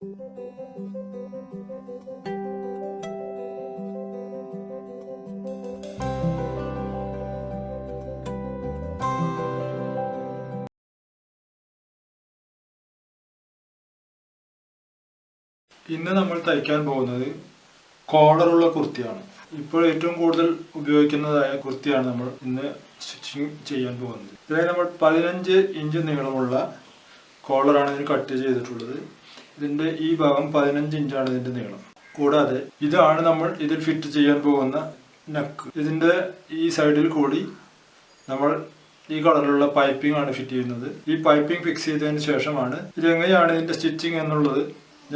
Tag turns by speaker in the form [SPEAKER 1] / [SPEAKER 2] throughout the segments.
[SPEAKER 1] ഇന്ന് നമ്മൾ തയ്ക്കാൻ പോകുന്നത് കോളറുള്ള കുർത്തിയാണ്. ഇപ്പോൾ ഏറ്റവും കൂടുതൽ ഉപയോഗിക്കുന്നതായ കുർത്തിയാണ് നമ്മൾ ഇന്ന് സ്റ്റിച്ചിങ് ചെയ്യാൻ പോകുന്നത്. ഇതിനായി നമ്മൾ 15 ഇഞ്ച് നീളമുള്ള കോളറാണ് ഇതിന് കട്ട് ചെയ്തിട്ടുള്ളത്. ഇതിന്റെ ഈ ഭാഗം 15 ഇഞ്ചാണ് ഇതിന്റെ നീളം. കൂടാതെ ഇതാണ് നമ്മൾ ഇതിൽ ഫിറ്റ് ചെയ്യാൻ പോകുന്ന നെക്ക്. ഇതിന്റെ ഈ സൈഡിൽ കൂടി നമ്മൾ ഈ കളറിലുള്ള പൈപ്പിംഗ് ആണ് ഫിറ്റ് ചെയ്യുന്നത്. ഈ പൈപ്പിംഗ് ഫിക്സ് ചെയ്തതിന് ശേഷമാണ് ഇതെങ്ങനെയാണ് ഇതിന്റെ സ്റ്റിച്ചിങ് എന്നുള്ളത്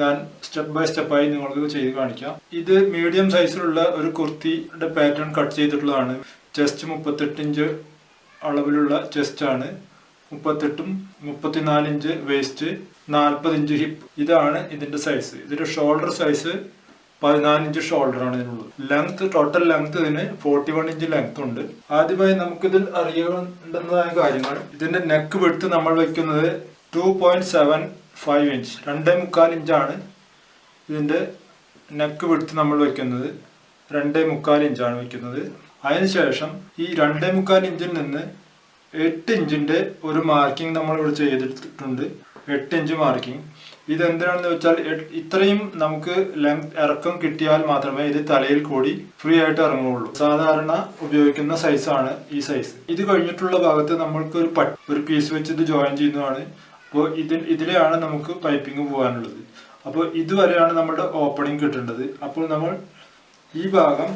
[SPEAKER 1] ഞാൻ സ്റ്റെപ്പ് ബൈ സ്റ്റെപ്പായി നിങ്ങൾക്ക് ചെയ്ത് കാണിക്കാം. ഇത് മീഡിയം സൈസിലുള്ള ഒരു കുർത്തിയുടെ പാറ്റേൺ കട്ട് ചെയ്തിട്ടുള്ളതാണ്. ചെസ്റ്റ് 38 ഇഞ്ച് അളവിലുള്ള ചെസ്റ്റ് ആണ്. 38ഉം 34 ഇഞ്ച് വേസ്റ്റ്, 40 ഇഞ്ച് ഹിപ്പ്. ഇതാണ് ഇതിന്റെ സൈസ്. ഇതിന്റെ ഷോൾഡർ സൈസ് 14 ഇഞ്ച് ഷോൾഡർ ആണ് ഇതിനുള്ളത്. ലെങ്ത്, ടോട്ടൽ ലെങ്ത് ഇതിന് 41 ഇഞ്ച് ലെങ്ത് ഉണ്ട്. ആദ്യമായി നമുക്കിതിൽ അറിയേണ്ടുന്നതായ കാര്യങ്ങൾ, ഇതിന്റെ നെക്ക് വിഡ്ത്ത് നമ്മൾ വെക്കുന്നത് 2.75 ഇഞ്ച്, 2.25 ഇഞ്ചാണ് ഇതിന്റെ നെക്ക് വിഡ്ത്ത് നമ്മൾ വെക്കുന്നത്. 2.25 ഇഞ്ചാണ് വെക്കുന്നത്. അതിനുശേഷം ഈ 2.25 ഇഞ്ചിൽ നിന്ന് 8 ഇഞ്ചിന്റെ ഒരു മാർക്കിംഗ് നമ്മൾ ഇവിടെ ചെയ്തിട്ടുണ്ട്. 8 ഇഞ്ച് മാർക്കിംഗ്. ഇതെന്തിനാണെന്ന് വെച്ചാൽ ഇത്രയും നമുക്ക് ലെങ്ത് ഇറക്കം കിട്ടിയാൽ മാത്രമേ ഇത് തലയിൽ കൂടി ഫ്രീ ആയിട്ട് ഇറങ്ങുകയുള്ളൂ. സാധാരണ ഉപയോഗിക്കുന്ന സൈസാണ് ഈ സൈസ്. ഇത് കഴിഞ്ഞിട്ടുള്ള ഭാഗത്ത് നമ്മൾക്ക് ഒരു പീസ് വെച്ച് ഇത് ജോയിൻ ചെയ്യുന്നതാണ്. അപ്പോൾ ഇതിലെയാണ് നമുക്ക് പൈപ്പിംഗ് പോകാനുള്ളത്. അപ്പോൾ ഇതുവരെയാണ് നമ്മുടെ ഓപ്പണിംഗ് കിട്ടേണ്ടത്. അപ്പോൾ നമ്മൾ ഈ ഭാഗം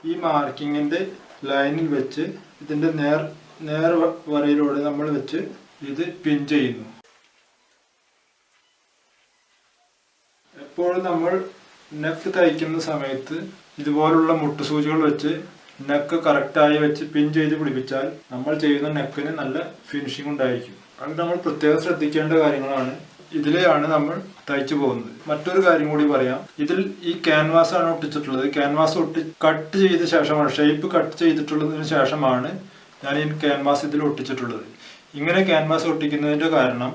[SPEAKER 1] ഈ മാർക്കിങ്ങിന്റെ ലൈനിൽ വെച്ച് ഇതിന്റെ നേർ വരയിലൂടെ നമ്മൾ വെച്ച് ഇത് പിൻ ചെയ്യുന്നു. എപ്പോഴും നമ്മൾ നെക്ക് തയ്ക്കുന്ന സമയത്ത് ഇതുപോലുള്ള മുട്ടുസൂചികൾ വെച്ച് നെക്ക് കറക്റ്റായി വെച്ച് പിൻ ചെയ്ത് പിടിപ്പിച്ചാൽ നമ്മൾ ചെയ്യുന്ന നെക്കിന് നല്ല ഫിനിഷിംഗ് ഉണ്ടായിരിക്കും. അത് നമ്മൾ പ്രത്യേകം ശ്രദ്ധിക്കേണ്ട കാര്യങ്ങളാണ്. ഇതിലെയാണ് നമ്മൾ തയ്ച്ചു പോകുന്നത്. മറ്റൊരു കാര്യം കൂടി പറയാം. ഇതിൽ ഈ ക്യാൻവാസ് ആണ് ഒട്ടിച്ചിട്ടുള്ളത്. ക്യാൻവാസ് കട്ട് ചെയ്ത ശേഷമാണ്, ഷേപ്പ് കട്ട് ചെയ്തിട്ടുള്ളതിന് ശേഷമാണ് ഞാൻ ഈ ക്യാൻവാസ് ഇതിൽ ഒട്ടിച്ചിട്ടുള്ളത്. ഇങ്ങനെ ക്യാൻവാസ് ഒട്ടിക്കുന്നതിന്റെ കാരണം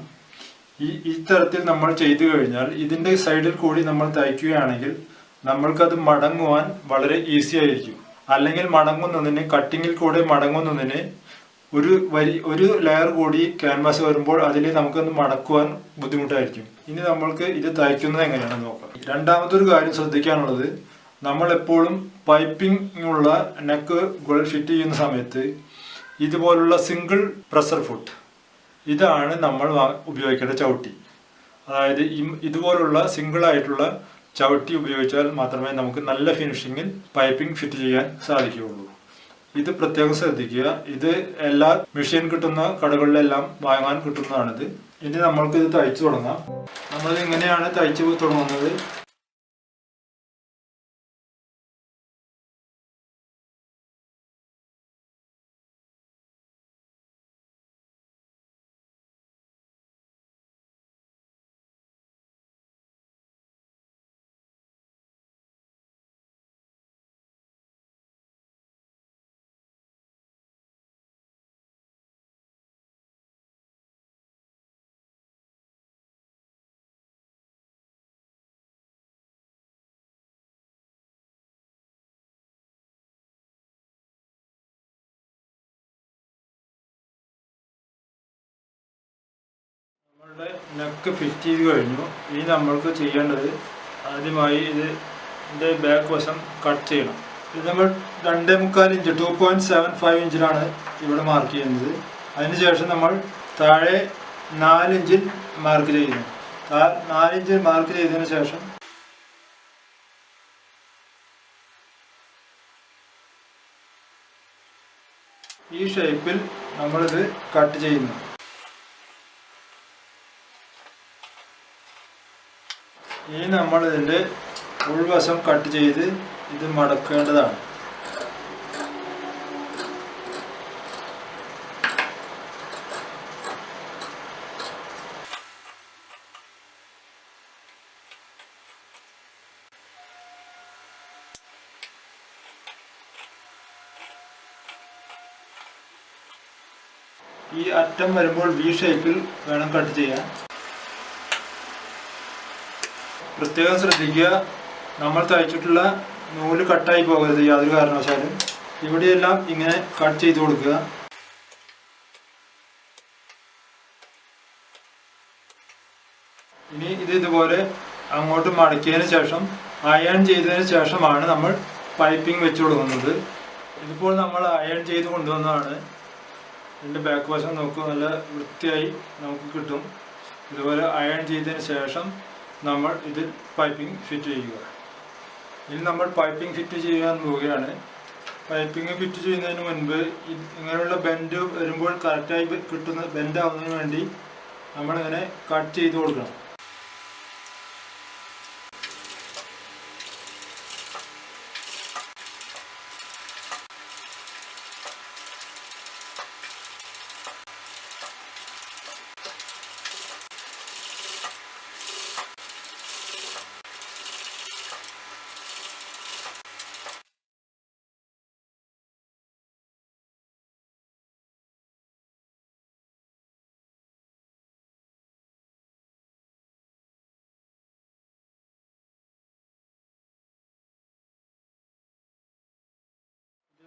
[SPEAKER 1] ഈ തരത്തിൽ നമ്മൾ ചെയ്തു കഴിഞ്ഞാൽ ഇതിന്റെ സൈഡിൽ കൂടി നമ്മൾ തയ്ക്കുകയാണെങ്കിൽ നമ്മൾക്കത് മടങ്ങുവാൻ വളരെ ഈസി ആയിരിക്കും. അല്ലെങ്കിൽ മടങ്ങുന്നതിന്, കട്ടിങ്ങിൽ കൂടെ മടങ്ങുന്നതിന് ഒരു ലെയർ കൂടി ക്യാൻവാസ് വരുമ്പോൾ അതിൽ നമുക്കൊന്ന് മടക്കുവാൻ ബുദ്ധിമുട്ടായിരിക്കും. ഇനി നമ്മൾക്ക് ഇത് തയ്ക്കുന്നത് എങ്ങനെയാണെന്ന് നോക്കാം. രണ്ടാമതൊരു കാര്യം ശ്രദ്ധിക്കാനുള്ളത്, നമ്മൾ എപ്പോഴും പൈപ്പിംഗ് ഉള്ള നെക്കുകൾ ഫിറ്റ് ചെയ്യുന്ന സമയത്ത് ഇതുപോലുള്ള സിംഗിൾ പ്രഷർ ഫുട്ട്, ഇതാണ് നമ്മൾ ഉപയോഗിക്കേണ്ട ചവിട്ടി. അതായത് ഇതുപോലുള്ള സിംഗിൾ ആയിട്ടുള്ള ചവിട്ടി ഉപയോഗിച്ചാൽ മാത്രമേ നമുക്ക് നല്ല ഫിനിഷിങ്ങിൽ പൈപ്പിംഗ് ഫിറ്റ് ചെയ്യാൻ സാധിക്കുകയുള്ളൂ. ഇത് പ്രത്യേകം ശ്രദ്ധിക്കുക. ഇത് എല്ലാ മെഷീൻ കിട്ടുന്ന കടകളിലെല്ലാം വാങ്ങാൻ കിട്ടുന്നതാണിത്. ഇനി നമ്മൾക്ക് ഇത് തയ്ച്ചു തുടങ്ങാം. നമ്മൾ ഇങ്ങനെയാണ് തയ്ച്ചു തുടങ്ങുന്നത്. നമ്മളുടെ നെക്ക് ഫിറ്റ് ചെയ്ത് കഴിഞ്ഞു. ഇനി നമ്മൾക്ക് ചെയ്യേണ്ടത്, ആദ്യമായി ഇതിൻ്റെ ബാക്ക് വശം കട്ട് ചെയ്യണം. ഇത് നമ്മൾ 2.25 ഇഞ്ച്, 2.75 ഇഞ്ചിലാണ് ഇവിടെ മാർക്ക് ചെയ്യുന്നത്. അതിനുശേഷം നമ്മൾ താഴെ 4 ഇഞ്ചിൽ മാർക്ക് ചെയ്യുന്നു. 4 ഇഞ്ചിൽ മാർക്ക് ചെയ്തതിന് ശേഷം ഈ ഷേപ്പിൽ നമ്മളിത് കട്ട് ചെയ്യുന്നു. ഇനി നമ്മൾ ഇതിൻ്റെ ഉൾവശം കട്ട് ചെയ്ത് ഇത് മടക്കേണ്ടതാണ്. ഈ അറ്റം വരുമ്പോൾ വി ഷേപ്പിൽ വേണം കട്ട് ചെയ്യാൻ. പ്രത്യേകം ശ്രദ്ധിക്കുക, നമ്മൾ തയ്ച്ചിട്ടുള്ള നൂല് കട്ടായി പോകരുത് യാതൊരു കാരണവശാലും. ഇവിടെയെല്ലാം ഇങ്ങനെ കട്ട് ചെയ്ത് കൊടുക്കുക. ഇനി ഇതുപോലെ അങ്ങോട്ട് മടക്കിയതിന് ശേഷം അയൺ ചെയ്തതിന് ശേഷമാണ് നമ്മൾ പൈപ്പിംഗ് വെച്ച് കൊടുക്കുന്നത്. ഇതിപ്പോൾ നമ്മൾ അയൺ ചെയ്ത് കൊണ്ടുവന്നതാണ്. ഇതിൻ്റെ ബാക്ക് വശം നോക്കുക, നല്ല വൃത്തിയായി നമുക്ക് കിട്ടും. ഇതുപോലെ അയൺ ചെയ്തതിന് ശേഷം നമ്മൾ ഇതിൽ പൈപ്പിംഗ് ഫിറ്റ് ചെയ്യുക. ഇനി നമ്മൾ പൈപ്പിംഗ് ഫിറ്റ് ചെയ്യാൻ പോവുകയാണ്. പൈപ്പിംഗ് ഫിറ്റ് ചെയ്യുന്നതിന് മുൻപ് ഇങ്ങനെയുള്ള ബെൻഡ് വരുമ്പോൾ കറക്റ്റായി കിട്ടുന്ന ബെൻഡ് ആവുന്നതിന് വേണ്ടി നമ്മളിങ്ങനെ കട്ട് ചെയ്ത് കൊടുക്കണം.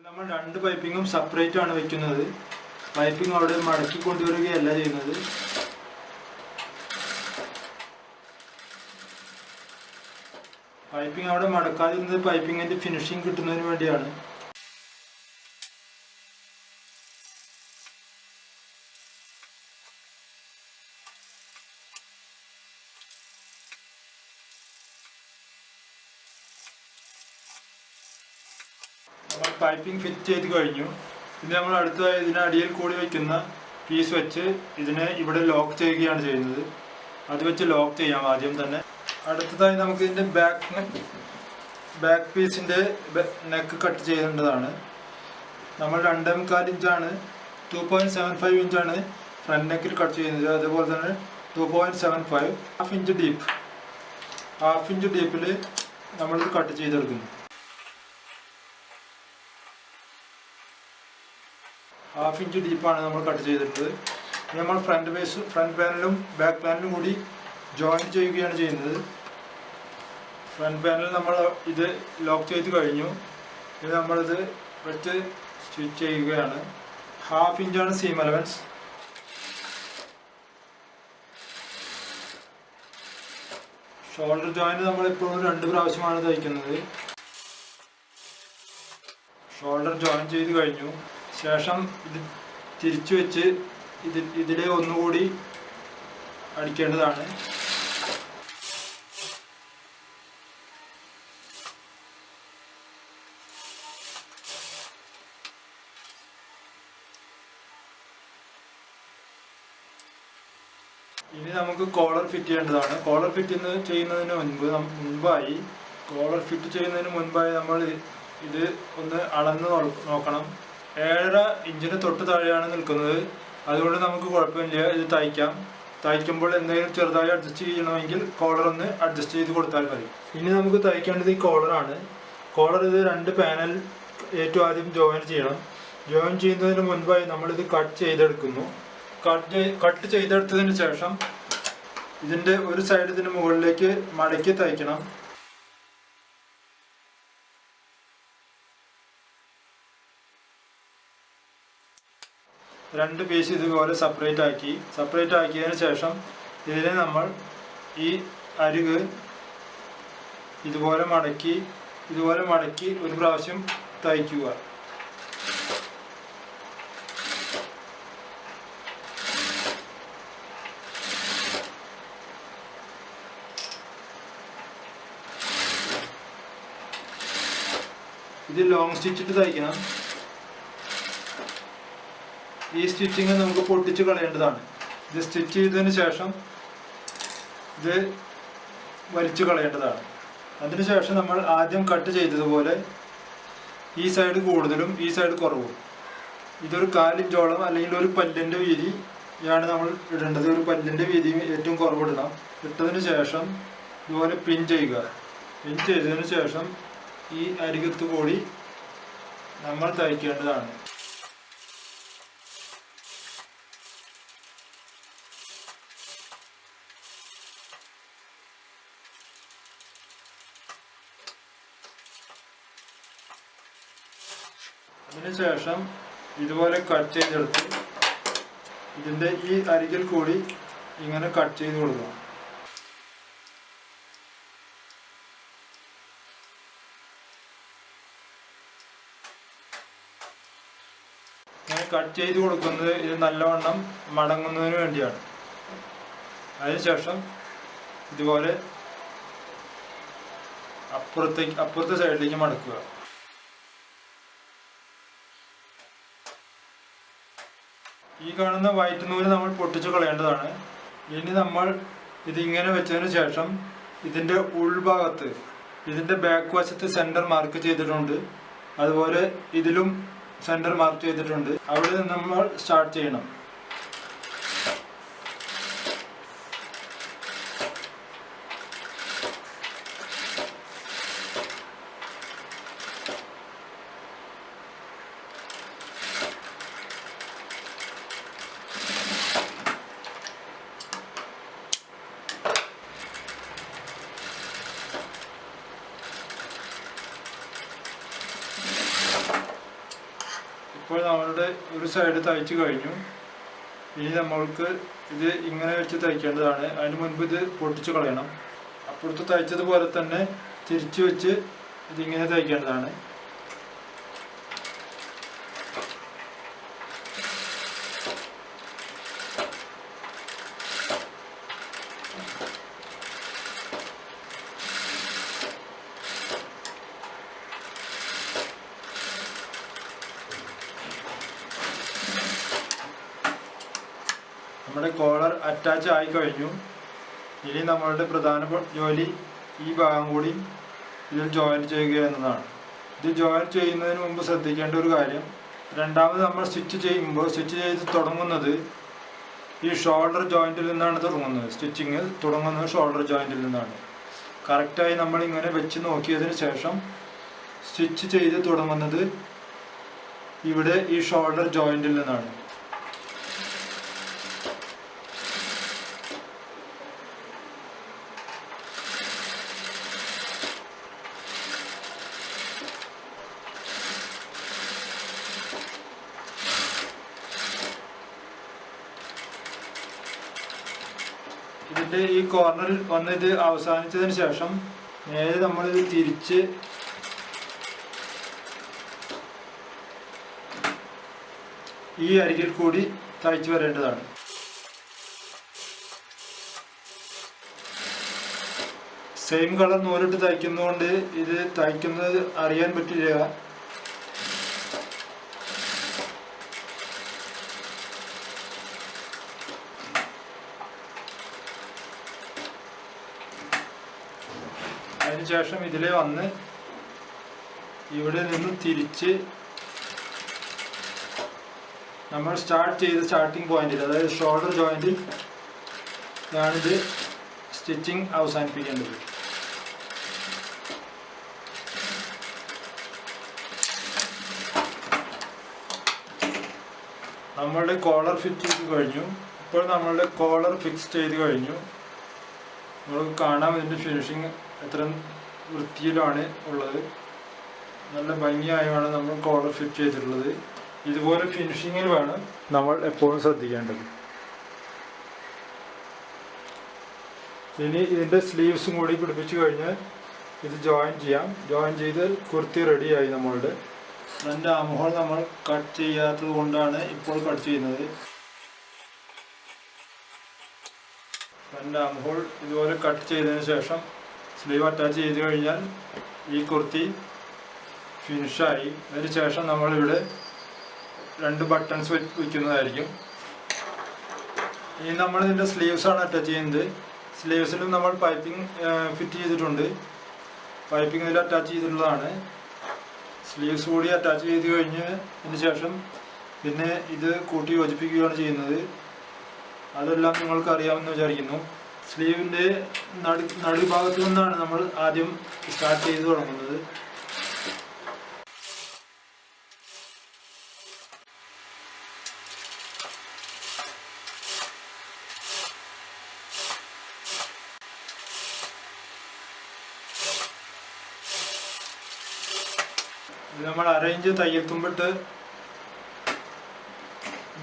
[SPEAKER 1] നമ്മൾ രണ്ട് പൈപ്പിങ്ങും സെപ്പറേറ്റ് ആണ് വെക്കുന്നത്. പൈപ്പിംഗ് അവിടെ മടക്കി കൊണ്ടുവരികയല്ല ചെയ്യുന്നത്. പൈപ്പിംഗ് അവിടെ മടക്കാതിരുന്നത് പൈപ്പിങ്ങിന്റെ ഫിനിഷിംഗ് കിട്ടുന്നതിന് വേണ്ടിയാണ്. നമ്മൾ പൈപ്പിംഗ് ഫിറ്റ് ചെയ്ത് കഴിഞ്ഞു. ഇനി നമ്മൾ അടുത്തതായി ഇതിനടിയിൽ കൂടി വയ്ക്കുന്ന പീസ് വെച്ച് ഇതിനെ ഇവിടെ ലോക്ക് ചെയ്യുകയാണ് ചെയ്യുന്നത്. അത് വെച്ച് ലോക്ക് ചെയ്യാം ആദ്യം തന്നെ. അടുത്തതായി നമുക്ക് ഇതിൻ്റെ ബാക്ക് പീസിൻ്റെ നെക്ക് കട്ട് ചെയ്യേണ്ടതാണ്. നമ്മൾ 2.25 ഇഞ്ചാണ് 2.75 ഇഞ്ചാണ് ഫ്രണ്ട് നെക്കിൽ കട്ട് ചെയ്യുന്നത്. അതുപോലെ തന്നെ 2.75 ഹാഫ് ഇഞ്ച് ഡീപ്പിൽ നമ്മളിത് കട്ട് ചെയ്തെടുക്കുന്നു. ഹാഫ് ഇഞ്ച് ഡീപ്പാണ് നമ്മൾ കട്ട് ചെയ്തിട്ടുള്ളത്. നമ്മൾ ഫ്രണ്ട് പാനലും ബാക്ക് പാനലും കൂടി ജോയിൻ ചെയ്യുകയാണ് ചെയ്യുന്നത്. ഫ്രണ്ട് പാനൽ നമ്മൾ ഇത് ലോക്ക് ചെയ്ത് കഴിഞ്ഞു. ഇത് നമ്മളിത് വെച്ച് സ്റ്റിച്ച് ചെയ്യുകയാണ്. ഹാഫ് ഇഞ്ചാണ് സീം അലവൻസ്. ഷോൾഡർ ജോയിന്റ് നമ്മളിപ്പോഴും 2 പ്രാവശ്യമാണ് തയ്ക്കുന്നത്. ഷോൾഡർ ജോയിൻ ചെയ്ത് കഴിഞ്ഞു. ശേഷം ഇത് തിരിച്ചു വെച്ച് ഇതിലെ ഒന്നുകൂടി അടിക്കേണ്ടതാണ്. ഇനി നമുക്ക് കോളർ ഫിറ്റ് ചെയ്യേണ്ടതാണ്. കോളർ ഫിറ്റ് ചെയ്യുന്നതിന് മുൻപായി നമ്മൾ ഇത് ഒന്ന് അളന്ന് നോക്കണം. 7.5 ഇഞ്ചിന് തൊട്ട് താഴെയാണ് നിൽക്കുന്നത്. അതുകൊണ്ട് നമുക്ക് കുഴപ്പമില്ല, ഇത് തയ്ക്കുമ്പോൾ എന്തെങ്കിലും ചെറുതായി അഡ്ജസ്റ്റ് ചെയ്യണമെങ്കിൽ കോളർ ഒന്ന് അഡ്ജസ്റ്റ് ചെയ്ത് കൊടുത്താൽ മതി. ഇനി നമുക്ക് തയ്ക്കേണ്ടത് ഈ കോളറാണ്. കോളർ ഇത് 2 പാനൽ ഏറ്റവും ആദ്യം ജോയിൻ ചെയ്യണം. ജോയിൻ ചെയ്യുന്നതിന് മുൻപായി നമ്മളിത് കട്ട് ചെയ്തെടുക്കുന്നു. കട്ട് ചെയ്തെടുത്തതിന് ശേഷം ഇതിൻ്റെ ഒരു സൈഡ് ഇതിന് മുകളിലേക്ക് മടക്കി തയ്ക്കണം. രണ്ട് പീസ് ഇതുപോലെ സെപ്പറേറ്റ് ആക്കിയതിന് ശേഷം ഇതിനെ നമ്മൾ ഈ അരിക് ഇതുപോലെ മടക്കി ഒരു പ്രാവശ്യം തയ്ക്കുക. ഇത് ലോങ് സ്റ്റിച്ചിട്ട് തയ്ക്കണം. ഈ സ്റ്റിച്ചിങ് നമുക്ക് പൊട്ടിച്ച് കളയേണ്ടതാണ്. ഇത് സ്റ്റിച്ച് ചെയ്തതിന് ശേഷം ഇത് വലിച്ചു കളയേണ്ടതാണ്. അതിനുശേഷം നമ്മൾ ആദ്യം കട്ട് ചെയ്തതുപോലെ ഈ സൈഡ് കൂടുതലും ഈ സൈഡ് കുറവും, ഇതൊരു 1/4 ഇഞ്ചോളം അല്ലെങ്കിൽ ഒരു പല്ലിൻ്റെ വീതിയാണ് നമ്മൾ ഇടേണ്ടത്. ഒരു പല്ലിൻ്റെ വീതി ഏറ്റവും കുറവിടണം. ഇട്ടതിന് ശേഷം ഇതുപോലെ പിൻ ചെയ്യുക. പിൻ ചെയ്തതിന് ശേഷം ഈ അരികത്ത് കൂടി നമ്മൾ തയ്ക്കേണ്ടതാണ്. അതിനുശേഷം ഇതുപോലെ കട്ട് ചെയ്തെടുത്ത് ഇതിൻ്റെ ഈ അരികിൽ കൂടി ഇങ്ങനെ കട്ട് ചെയ്ത് കൊടുക്കുക. ഇങ്ങനെ കട്ട് ചെയ്ത് കൊടുക്കുന്നത് ഇത് നല്ലവണ്ണം മടങ്ങുന്നതിന് വേണ്ടിയാണ്. അതിനുശേഷം ഇതുപോലെ അപ്പുറത്തെ സൈഡിലേക്ക് മടക്കുക. ഈ കാണുന്ന വൈറ്റ് നൂല് നമ്മൾ പൊട്ടിച്ചു കളയേണ്ടതാണ്. ഇനി നമ്മൾ ഇതിങ്ങനെ വെച്ചതിന് ശേഷം ഇതിൻ്റെ ഉൾഭാഗത്ത് ഇതിൻ്റെ ബാക്ക് വശത്ത് സെൻറ്റർ മാർക്ക് ചെയ്തിട്ടുണ്ട്, അതുപോലെ ഇതിലും സെൻറ്റർ മാർക്ക് ചെയ്തിട്ടുണ്ട്. അവിടെ നിന്ന് നമ്മൾ സ്റ്റാർട്ട് ചെയ്യണം. ഇപ്പോൾ നമ്മളുടെ ഒരു സൈഡ് തയ്ച്ചു കഴിഞ്ഞു. ഇനി നമ്മൾക്ക് ഇത് ഇങ്ങനെ വെച്ച് തയ്ക്കേണ്ടതാണ്. അതിന് മുൻപ് ഇത് പൊട്ടിച്ചു കളയണം. അപ്പുറത്ത് തയ്ച്ചതുപോലെ തന്നെ തിരിച്ചു വെച്ച് ഇതിങ്ങനെ തയ്ക്കേണ്ടതാണ്. നമ്മുടെ കോളർ അറ്റാച്ച് ആയി കഴിഞ്ഞു. ഇനി നമ്മളുടെ പ്രധാന ജോലി ഈ ഭാഗം കൂടി ഇതിൽ ജോയിൻ ചെയ്യുക എന്നതാണ്. ഇത് ജോയിൻ ചെയ്യുന്നതിന് മുമ്പ് ശ്രദ്ധിക്കേണ്ട ഒരു കാര്യം, രണ്ടാമത് നമ്മൾ സ്റ്റിച്ച് ചെയ്ത് തുടങ്ങുന്നത് ഈ ഷോൾഡർ ജോയിൻറ്റിൽ നിന്നാണ് തുടങ്ങുന്നത്. സ്റ്റിച്ചിങ് തുടങ്ങുന്നത് ഷോൾഡർ ജോയിൻറ്റിൽ നിന്നാണ്. കറക്റ്റായി നമ്മൾ ഇങ്ങനെ വെച്ച് നോക്കിയതിന് ശേഷം സ്റ്റിച്ച് ചെയ്ത് തുടങ്ങുന്നത് ഇവിടെ ഈ ഷോൾഡർ ജോയിൻറ്റിൽ നിന്നാണ്. ഇതിൻ്റെ ഈ കോർണറിൽ വന്ന് ഇത് അവസാനിച്ചതിന് ശേഷം നേരെ നമ്മളിത് തിരിച്ച് ഈ അരികിൽ കൂടി തയ്ച്ചു വരേണ്ടതാണ്. സെയിം കളർ നൂലിട്ട് തയ്ക്കുന്നതുകൊണ്ട് ഇത് തയ്ക്കുന്നത് അറിയാൻ പറ്റില്ല. അതിനുശേഷം ഇതിലെ വന്ന് ഇവിടെ നിന്ന് തിരിച്ച് നമ്മൾ സ്റ്റാർട്ട് ചെയ്ത സ്റ്റാർട്ടിംഗ് പോയിന്റിൽ, അതായത് ഷോൾഡർ ജോയിന്റിൽ ഞാനിത് സ്റ്റിച്ചിങ് അവസാനിപ്പിക്കേണ്ടത്. നമ്മളുടെ കോളർ ഫിറ്റ് ചെയ്ത് കഴിഞ്ഞു. ഇപ്പോൾ നമ്മളുടെ കോളർ ഫിക്സ് ചെയ്ത് കഴിഞ്ഞു. നമുക്ക് കാണാം ഇതിൻ്റെ ഫിനിഷിങ് എത്ര വൃത്തിയിലാണ് ഉള്ളത്. നല്ല ഭംഗിയായാണ് നമ്മൾ കോളർ ഫിറ്റ് ചെയ്തിട്ടുള്ളത്. ഇതുപോലെ ഫിനിഷിങ്ങിൽ വേണം നമ്മൾ എപ്പോഴും ശ്രദ്ധിക്കേണ്ടത്. ഇനി ഇതിൻ്റെ സ്ലീവ്സും കൂടി പിടിപ്പിച്ച് കഴിഞ്ഞാൽ ഇത് ജോയിൻ ചെയ്യാം. ജോയിൻ ചെയ്താൽ കുർത്തി റെഡിയായി. നമ്മളുടെ ഫ്രണ്ട് ആം ഹോൾ നമ്മൾ കട്ട് ചെയ്യാത്തത് കൊണ്ടാണ് ഇപ്പോൾ കട്ട് ചെയ്യുന്നത്. ഫ്രണ്ട് ആം ഹോൾ ഇതുപോലെ കട്ട് ചെയ്തതിന് ശേഷം സ്ലീവ് അറ്റാച്ച് ചെയ്ത് കഴിഞ്ഞാൽ ഈ കുർത്തി ഫിനിഷായി. അതിന് ശേഷം നമ്മളിവിടെ 2 ബട്ടൺസ് വയ്ക്കുന്നതായിരിക്കും. ഇനി നമ്മൾ ഇതിൻ്റെ സ്ലീവ്സാണ് അറ്റാച്ച് ചെയ്യുന്നത്. സ്ലീവ്സിലും നമ്മൾ പൈപ്പിംഗ് ഫിറ്റ് ചെയ്തിട്ടുണ്ട്. പൈപ്പിംഗ് ഇതിൽ അറ്റാച്ച് ചെയ്തിട്ടുള്ളതാണ്. സ്ലീവ്സ് കൂടി അറ്റാച്ച് ചെയ്ത് കഴിഞ്ഞതിന് ശേഷം പിന്നെ ഇത് കൂട്ടി യോജിപ്പിക്കുകയാണ് ചെയ്യുന്നത്. അതെല്ലാം നിങ്ങൾക്ക് അറിയാമെന്ന് വിചാരിക്കുന്നു. സ്ലീവിൻ്റെ നടുഭാഗത്തു നിന്നാണ് നമ്മൾ ആദ്യം സ്റ്റാർട്ട് ചെയ്ത് തുടങ്ങുന്നത്. ഇത് നമ്മൾ 1/2 ഇഞ്ച് തയ്യൽ തുമ്പിട്ട്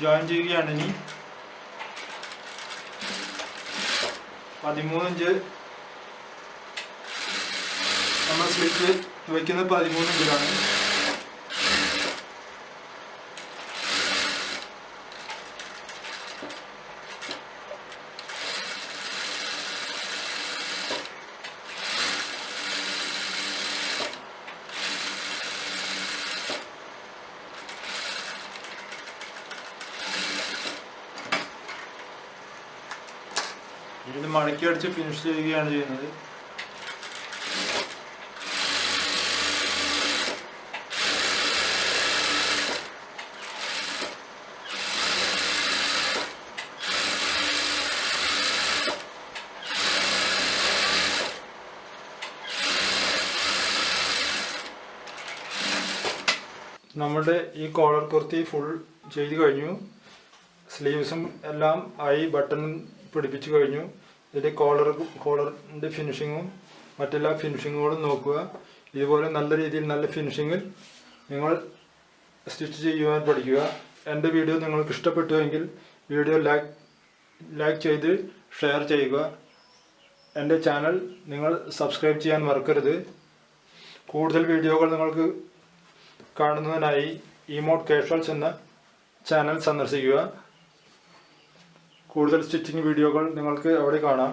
[SPEAKER 1] ജോയിൻ ചെയ്യുകയാണ്. ഇനി 13 ഇഞ്ച് നമ്മൾ സ്ലിറ്റ് വയ്ക്കുന്നത് 13 ഇഞ്ചിലാണ്. ഇത് മടക്കി അടിച്ച് ഫിനിഷ് ചെയ്യുകയാണ് ചെയ്യുന്നത്. നമ്മുടെ ഈ കോളർ കുർത്തി ഫുൾ ചെയ്ത് കഴിഞ്ഞു. സ്ലീവ്സും എല്ലാം ആയി, ബട്ടൺ പിടിപ്പിച്ചു കഴിഞ്ഞു. ഇതിൻ്റെ കോളറിൻ്റെ ഫിനിഷിങ്ങും മറ്റെല്ലാ ഫിനിഷിങ്ങുകളും നോക്കുക. ഇതുപോലെ നല്ല രീതിയിൽ നല്ല ഫിനിഷിങ്ങിൽ നിങ്ങൾ സ്റ്റിച്ച് ചെയ്യുവാൻ പഠിക്കുക. എൻ്റെ വീഡിയോ നിങ്ങൾക്ക് ഇഷ്ടപ്പെട്ടുവെങ്കിൽ വീഡിയോ ലൈക്ക് ചെയ്ത് ഷെയർ ചെയ്യുക. എൻ്റെ ചാനൽ നിങ്ങൾ സബ്സ്ക്രൈബ് ചെയ്യാൻ മറക്കരുത്. കൂടുതൽ വീഡിയോകൾ നിങ്ങൾക്ക് കാണുന്നതിനായി ഇമോട്ട് കാഷ്വൽസ് എന്ന ചാനൽ സന്ദർശിക്കുക. കൂടുതൽ സ്റ്റിച്ചിങ് വീഡിയോകൾ നിങ്ങൾക്ക് അവിടെ കാണാം.